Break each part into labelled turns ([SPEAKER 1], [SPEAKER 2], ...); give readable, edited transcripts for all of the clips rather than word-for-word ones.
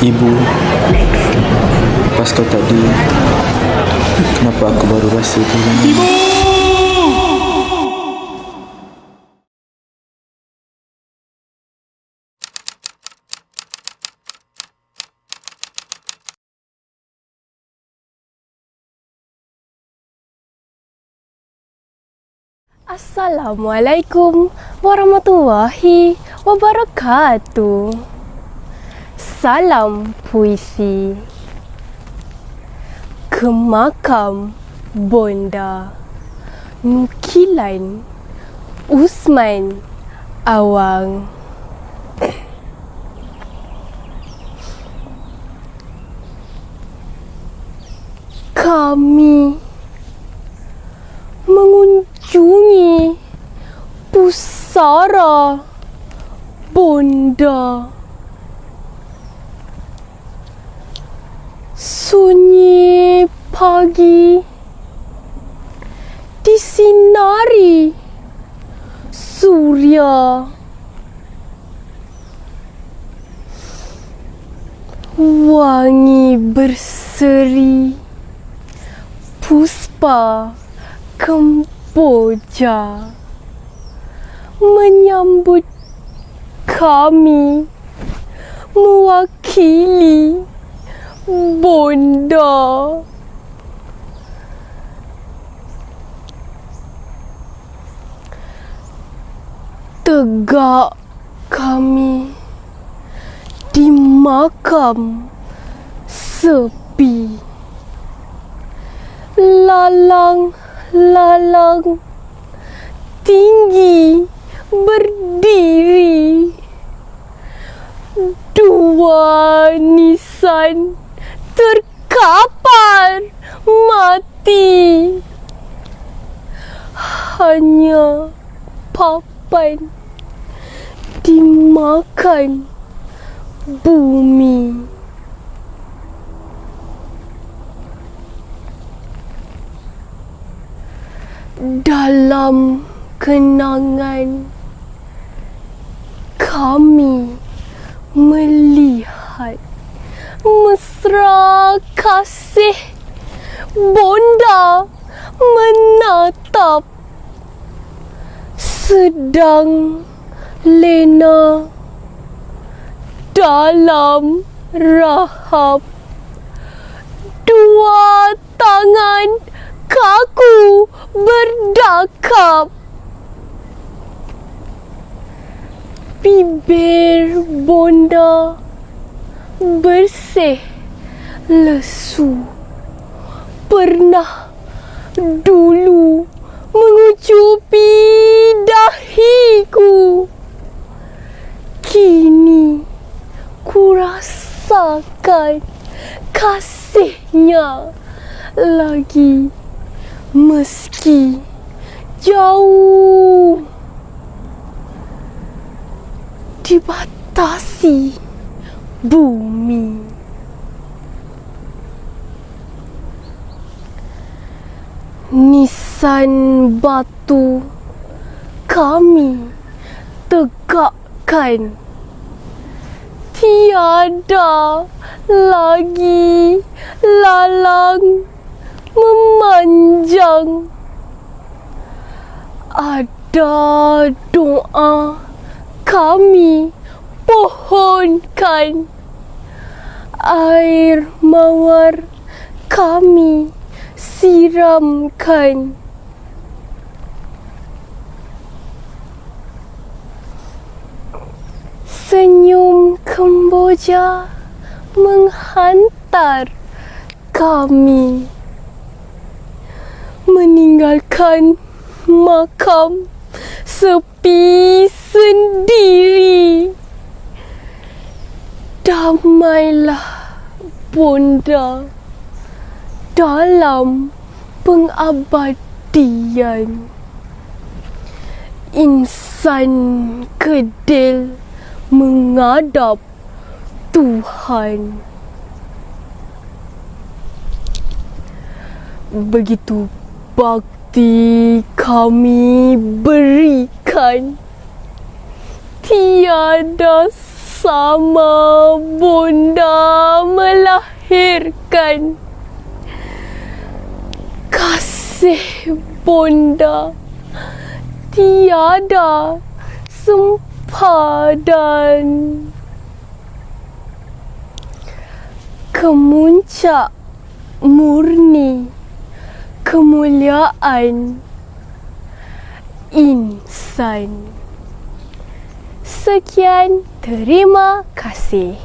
[SPEAKER 1] Ibu, pas kau tadi, kenapa aku baru rasa kehilangan? Ibu!
[SPEAKER 2] Assalamualaikum warahmatullahi wabarakatuh. Salam puisi. Ke makam bonda, nukilan Usman Awang. Kami mengunjungi pusara bonda. Sunyi pagi disinari surya. Wangi berseri puspa kemboja menyambut kami mewakili bonda. Tegak kami di makam sepi. Lalang tinggi berdiri, dua nisan terkapar mati. Hanya papan dimakan bumi. Dalam kenangan kami melihat mesra kasih bonda menatap sedang lena dalam rahap. Dua tangan kaku berdakap. Bibir bonda bersih lesu. Pernah dulu mengucupi dahiku. Kini ku rasakan kasihnya lagi, meski jauh dibatasi bumi. Nisan batu kami tegakkan, tiada lagi lalang memanjang. Ada doa kami pohonkan, air mawar kami siramkan. Senyum kemboja menghantar kami, meninggalkan makam sepi sendiri. Damailah bonda dalam pengabadian. Insan kedil menghadap Tuhan. Begitu bakti kami berikan, tiada bersama Bunda melahirkan. Kasih Bunda tiada sempadan. Kemuncak murni kemuliaan insan. Sekian, terima kasih.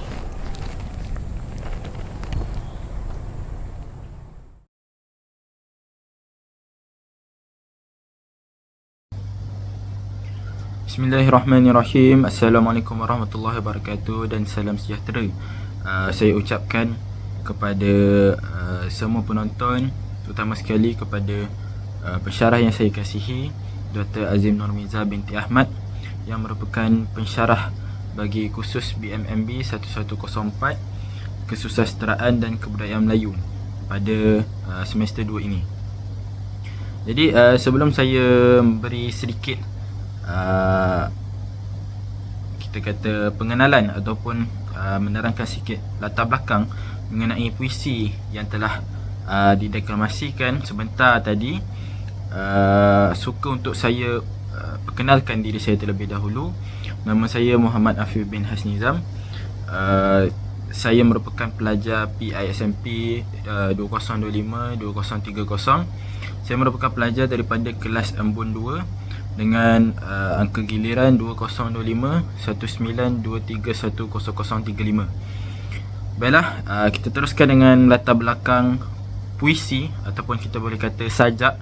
[SPEAKER 1] Bismillahirrahmanirrahim. Assalamualaikum warahmatullahi wabarakatuh dan salam sejahtera. Saya ucapkan kepada semua penonton, terutama sekali kepada pensyarah yang saya kasihi, Dr. Azim Nurmiza binti Ahmad, yang merupakan pensyarah bagi kursus BMMB 1104 Kesusasteraan dan Kebudayaan Melayu pada semester 2 ini. Jadi sebelum saya beri sedikit kita kata pengenalan ataupun menerangkan sikit latar belakang mengenai puisi yang telah dideklamasikan sebentar tadi, suka untuk saya perkenalkan diri saya terlebih dahulu. Nama saya Muhammad Afif bin Hasnizam. Saya merupakan pelajar PISMP 2025-2030. Saya merupakan pelajar daripada kelas Embun 2 dengan angka giliran 202192310035. Baiklah, kita teruskan dengan latar belakang puisi ataupun kita boleh kata sajak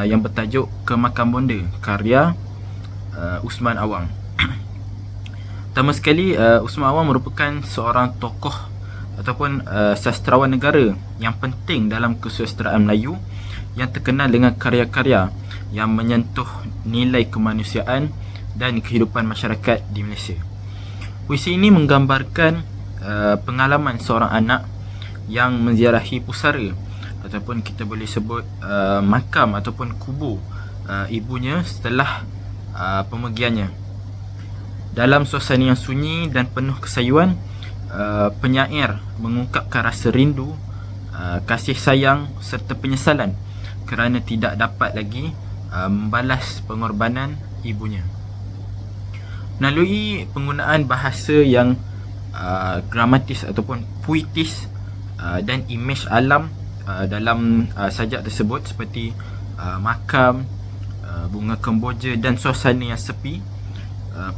[SPEAKER 1] yang bertajuk Kemakan Bonda karya Usman Awang. Pertama sekali, Usman Awang merupakan seorang tokoh ataupun sastrawan negara yang penting dalam kesusasteraan Melayu, yang terkenal dengan karya-karya yang menyentuh nilai kemanusiaan dan kehidupan masyarakat di Malaysia. Puisi ini menggambarkan pengalaman seorang anak yang menziarahi pusara ataupun kita boleh sebut makam ataupun kubur ibunya setelah pemergiannya. Dalam suasana yang sunyi dan penuh kesayuan, penyair mengungkapkan rasa rindu, kasih sayang serta penyesalan kerana tidak dapat lagi membalas pengorbanan ibunya. Melalui penggunaan bahasa yang gramatis ataupun puitis dan imej alam dalam sajak tersebut seperti makam, bunga kemboja dan suasana yang sepi,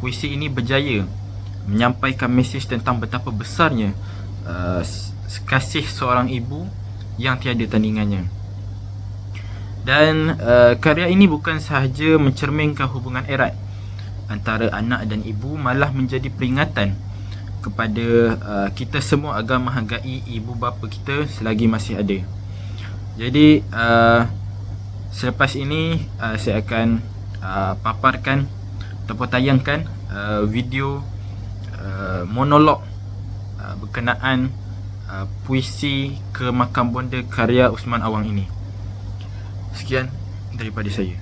[SPEAKER 1] puisi ini berjaya menyampaikan mesej tentang betapa besarnya kasih seorang ibu yang tiada tandingannya. Dan karya ini bukan sahaja mencerminkan hubungan erat antara anak dan ibu, malah menjadi peringatan kepada kita semua agar menghargai ibu bapa kita selagi masih ada. Jadi selepas ini saya akan paparkan ataupun tayangkan video monolog berkenaan puisi Kemakan Bonda karya Usman Awang ini. Sekian daripada saya.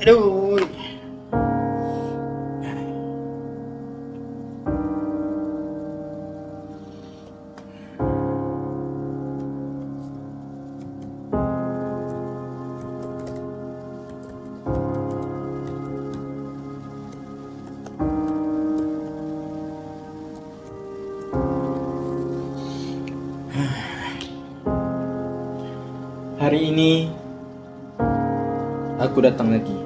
[SPEAKER 1] Aduh. Hari ini aku datang lagi.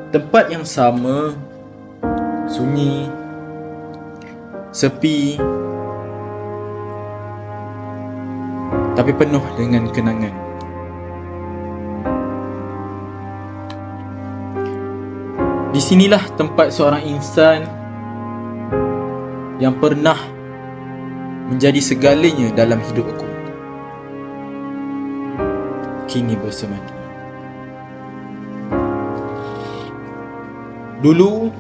[SPEAKER 1] Tempat yang sama, sunyi, sepi, tapi penuh dengan kenangan. Di sinilah tempat seorang insan yang pernah menjadi segalanya dalam hidup aku kini bersemadi. Dulu,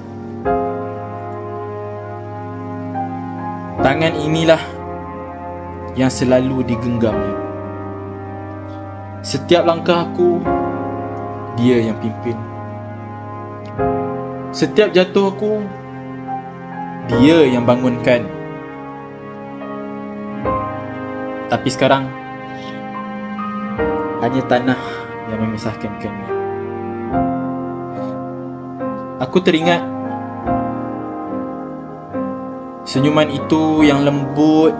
[SPEAKER 1] tangan inilah yang selalu digenggamnya. Setiap langkah aku, dia yang pimpin. Setiap jatuh aku, dia yang bangunkan. Tapi sekarang, hanya tanah yang memisahkan kami. Aku teringat senyuman itu yang lembut,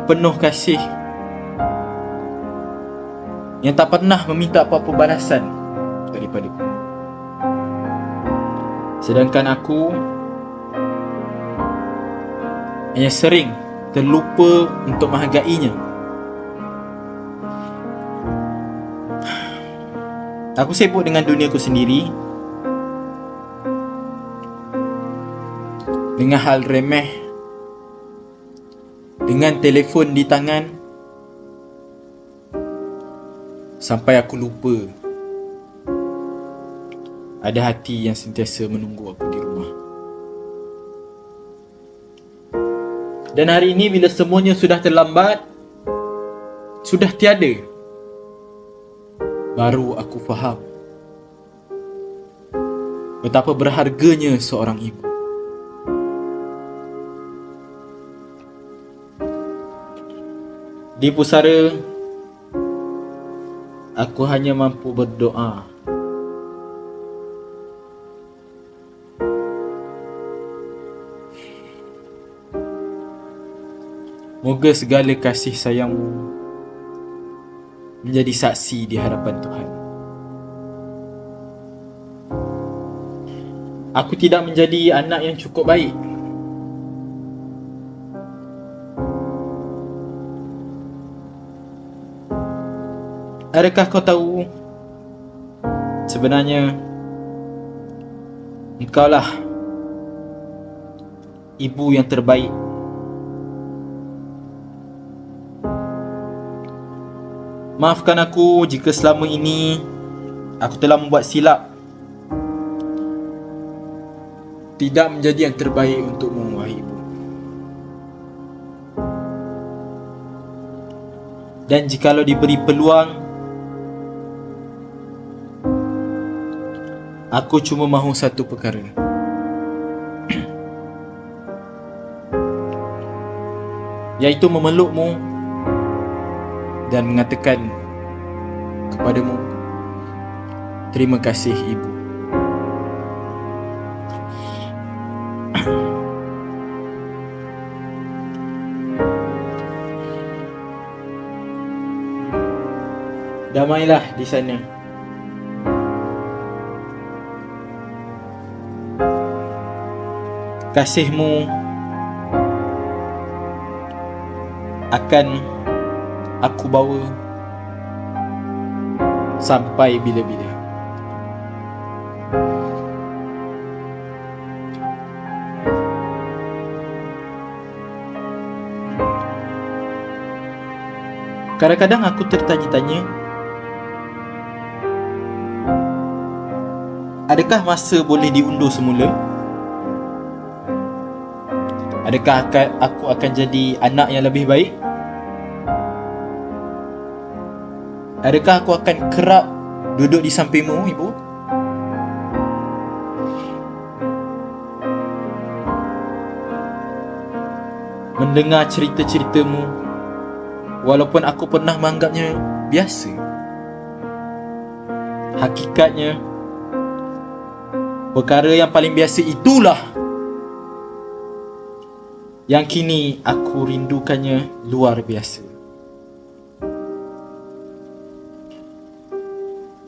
[SPEAKER 1] penuh kasih, yang tak pernah meminta apa-apa balasan daripadaku. Sedangkan aku hanya sering terlupa untuk menghargainya. Aku sibuk dengan duniaku sendiri, dengan hal remeh, dengan telefon di tangan, sampai aku lupa ada hati yang sentiasa menunggu aku di rumah. Dan hari ini bila semuanya sudah terlambat, sudah tiada, baru aku faham betapa berharganya seorang ibu. Di pusara, aku hanya mampu berdoa moga segala kasih sayangmu menjadi saksi di hadapan Tuhan. Aku tidak menjadi anak yang cukup baik. Adakah kau tahu, sebenarnya engkaulah ibu yang terbaik. Maafkan aku jika selama ini aku telah membuat silap, tidak menjadi yang terbaik untukmu, wahai ibu. Dan jikalau diberi peluang, aku cuma mahu satu perkara, iaitu memelukmu dan mengatakan kepadamu, terima kasih ibu. Damailah di sana. Kasihmu akan aku bawa sampai bila-bila. Kadang-kadang aku tertanya-tanya, adakah masa boleh diundur semula? Adakah aku akan jadi anak yang lebih baik? Adakah aku akan kerap duduk di sampingmu, ibu? Mendengar cerita-ceritamu, walaupun aku pernah menganggapnya biasa. Hakikatnya, perkara yang paling biasa itulah yang kini aku rindukannya luar biasa.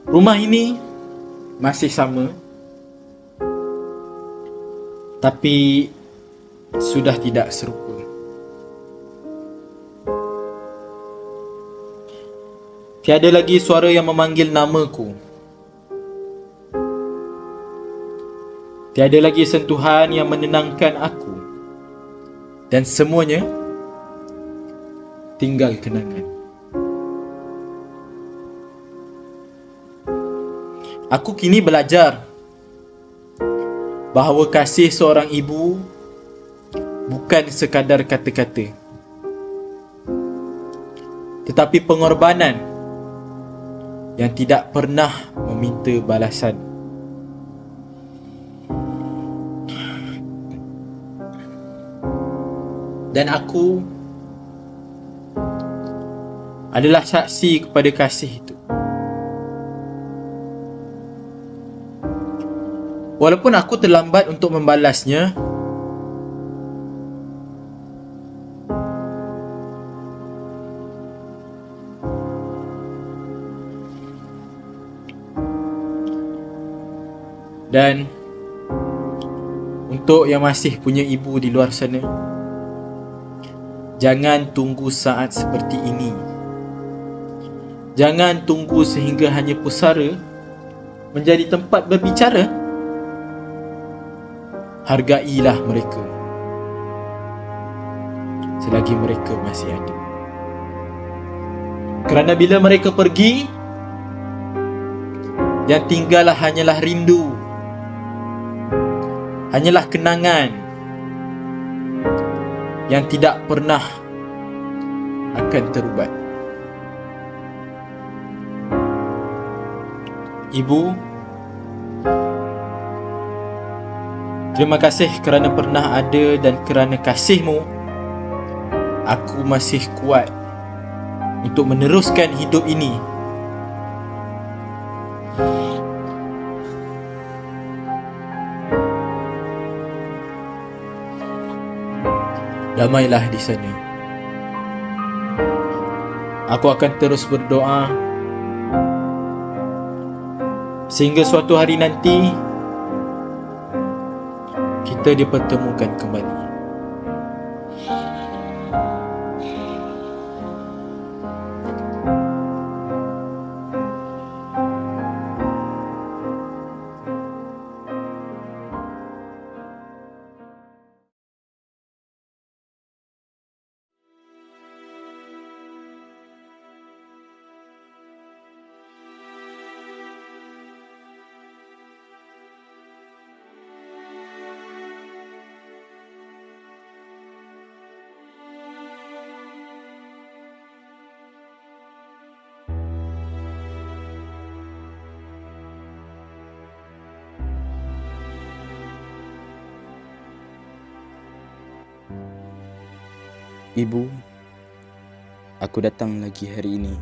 [SPEAKER 1] Rumah ini masih sama, tapi sudah tidak serupa. Tiada lagi suara yang memanggil namaku. Tiada lagi sentuhan yang menenangkan aku. Dan semuanya tinggal kenangan. Aku kini belajar bahawa kasih seorang ibu bukan sekadar kata-kata, tetapi pengorbanan yang tidak pernah meminta balasan. Dan aku adalah saksi kepada kasih itu. Walaupun aku terlambat untuk membalasnya, dan untuk yang masih punya ibu di luar sana, jangan tunggu saat seperti ini. Jangan tunggu sehingga hanya pusara menjadi tempat berbicara. Hargailah mereka selagi mereka masih ada. Kerana bila mereka pergi, yang tinggallah hanyalah rindu, hanyalah kenangan yang tidak pernah akan terubat. Ibu, terima kasih kerana pernah ada, dan kerana kasihmu, aku masih kuat untuk meneruskan hidup ini. Damailah di sana. Aku akan terus berdoa sehingga suatu hari nanti kita dipertemukan kembali. Ibu, aku datang lagi hari ini.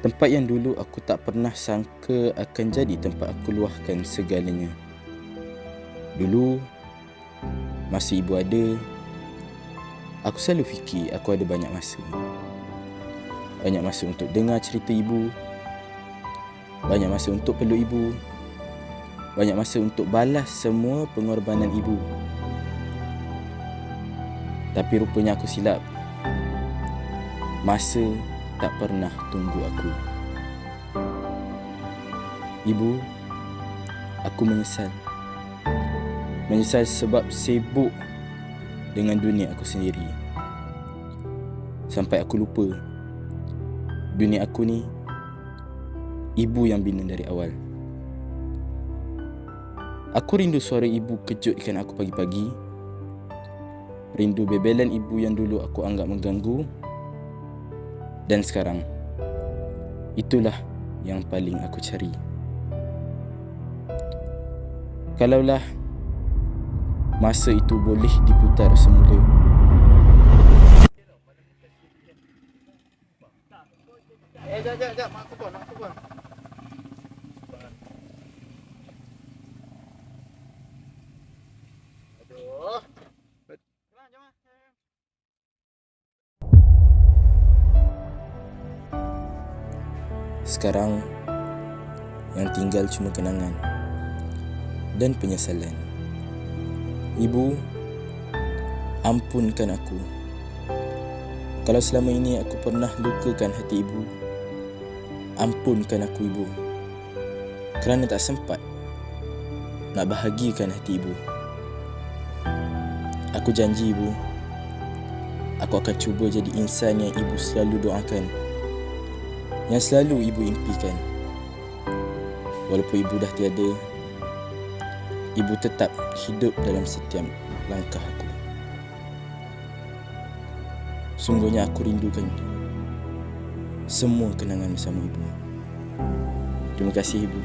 [SPEAKER 1] Tempat yang dulu aku tak pernah sangka akan jadi tempat aku luahkan segalanya. Dulu, masa ibu ada, aku selalu fikir aku ada banyak masa. Banyak masa untuk dengar cerita ibu, banyak masa untuk peluk ibu, banyak masa untuk balas semua pengorbanan ibu. Tapi rupanya aku silap. Masa tak pernah tunggu aku. Ibu, aku menyesal. Menyesal sebab sibuk dengan dunia aku sendiri. Sampai aku lupa dunia aku ni ibu yang bina dari awal. Aku rindu suara ibu kejutkan aku pagi-pagi. Rindu bebelan ibu yang dulu aku anggap mengganggu. Dan sekarang, itulah yang paling aku cari. Kalaulah masa itu boleh diputar semula,
[SPEAKER 3] Sekejap, mak aku pun. Aduh. Kelang je, mak.
[SPEAKER 1] sekarang yang tinggal cuma kenangan dan penyesalan. Ibu, ampunkan aku. Kalau selama ini aku pernah lukakan hati ibu, ampunkan aku ibu. Kerana tak sempat nak bahagiakan hati ibu. Aku janji ibu, aku akan cuba jadi insan yang ibu selalu doakan, yang selalu ibu impikan. Walaupun ibu dah tiada, Ibu tetap hidup dalam setiap langkah aku. Sungguhnya aku rindukan semua kenangan bersama ibu. Terima kasih ibu.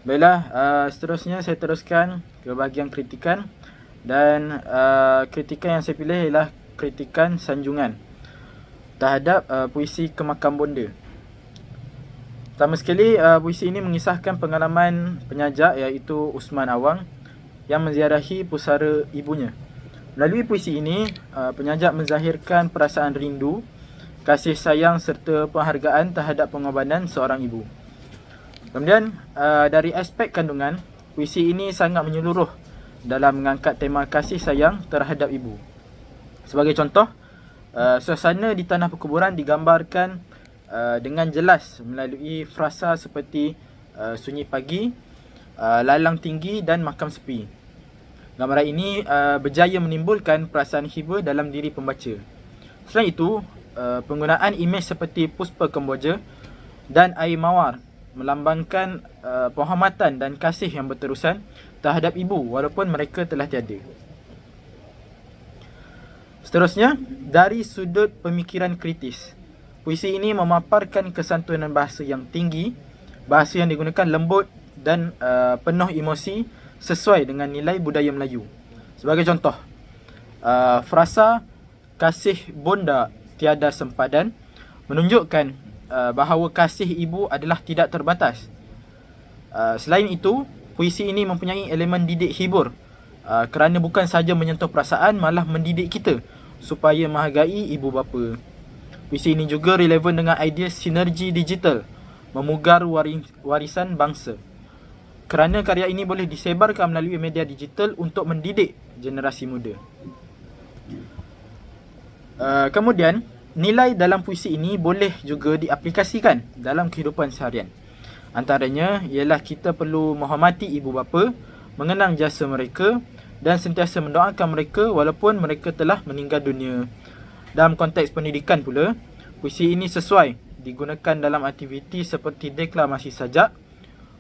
[SPEAKER 1] Baiklah, seterusnya saya teruskan ke bahagian kritikan. Dan kritikan yang saya pilih ialah kritikan sanjungan terhadap puisi Kemakam Bonda. Pertama sekali, puisi ini mengisahkan pengalaman penyajak iaitu Usman Awang yang menziarahi pusara ibunya. Melalui puisi ini, penyajak menzahirkan perasaan rindu, kasih sayang serta penghargaan terhadap pengorbanan seorang ibu. Kemudian, dari aspek kandungan, puisi ini sangat menyeluruh dalam mengangkat tema kasih sayang terhadap ibu. Sebagai contoh, suasana di tanah perkuburan digambarkan dengan jelas melalui frasa seperti sunyi pagi, lalang tinggi dan makam sepi. Gambaran ini berjaya menimbulkan perasaan hiba dalam diri pembaca. Selain itu, penggunaan imej seperti puspa kemboja dan air mawar melambangkan penghormatan dan kasih yang berterusan terhadap ibu walaupun mereka telah tiada. Seterusnya, dari sudut pemikiran kritis, puisi ini memaparkan kesantunan bahasa yang tinggi, bahasa yang digunakan lembut dan penuh emosi sesuai dengan nilai budaya Melayu. Sebagai contoh, frasa kasih bonda tiada sempadan menunjukkan bahawa kasih ibu adalah tidak terbatas. Selain itu, puisi ini mempunyai elemen didik hibur kerana bukan sahaja menyentuh perasaan, malah mendidik kita supaya menghargai ibu bapa. Puisi ini juga relevan dengan idea sinergi digital, memugar warisan bangsa. Kerana karya ini boleh disebarkan melalui media digital untuk mendidik generasi muda. Kemudian, nilai dalam puisi ini boleh juga diaplikasikan dalam kehidupan seharian. Antaranya ialah kita perlu menghormati ibu bapa, mengenang jasa mereka dan sentiasa mendoakan mereka walaupun mereka telah meninggal dunia. Dalam konteks pendidikan pula, puisi ini sesuai digunakan dalam aktiviti seperti deklamasi sajak,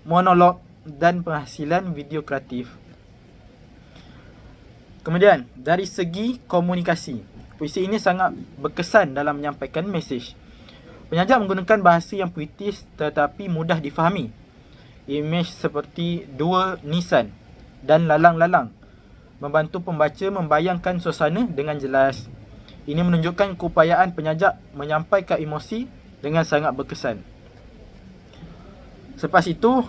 [SPEAKER 1] monolog dan penghasilan video kreatif. Kemudian, dari segi komunikasi, puisi ini sangat berkesan dalam menyampaikan mesej. Penyajak menggunakan bahasa yang puitis tetapi mudah difahami. Imej seperti dua nisan dan lalang-lalang membantu pembaca membayangkan suasana dengan jelas. Ini menunjukkan keupayaan penyajak menyampaikan emosi dengan sangat berkesan. Selepas itu,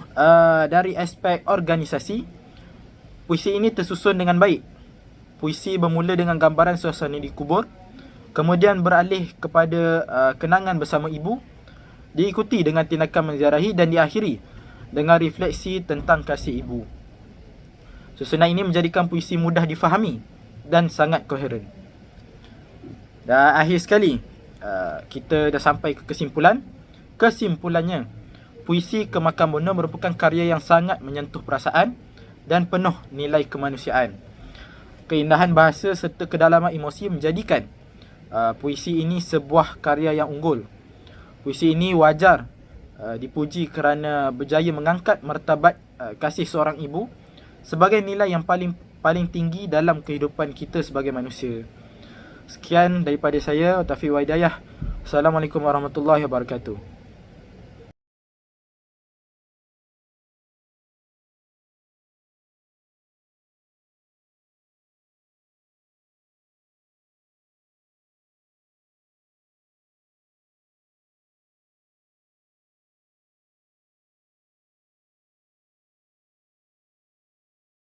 [SPEAKER 1] dari aspek organisasi, puisi ini tersusun dengan baik. Puisi bermula dengan gambaran suasana di kubur, kemudian beralih kepada kenangan bersama ibu, diikuti dengan tindakan menziarahi dan diakhiri dengan refleksi tentang kasih ibu. Susunan ini menjadikan puisi mudah difahami dan sangat koheren. Dan akhir sekali, kita dah sampai ke kesimpulan. Kesimpulannya, puisi Kemakam Bonda merupakan karya yang sangat menyentuh perasaan dan penuh nilai kemanusiaan. Keindahan bahasa serta kedalaman emosi menjadikan puisi ini sebuah karya yang unggul. Puisi ini wajar dipuji kerana berjaya mengangkat martabat kasih seorang ibu sebagai nilai yang paling tinggi dalam kehidupan kita sebagai manusia. Sekian daripada saya, Taufiq Waidayah. Assalamualaikum warahmatullahi wabarakatuh.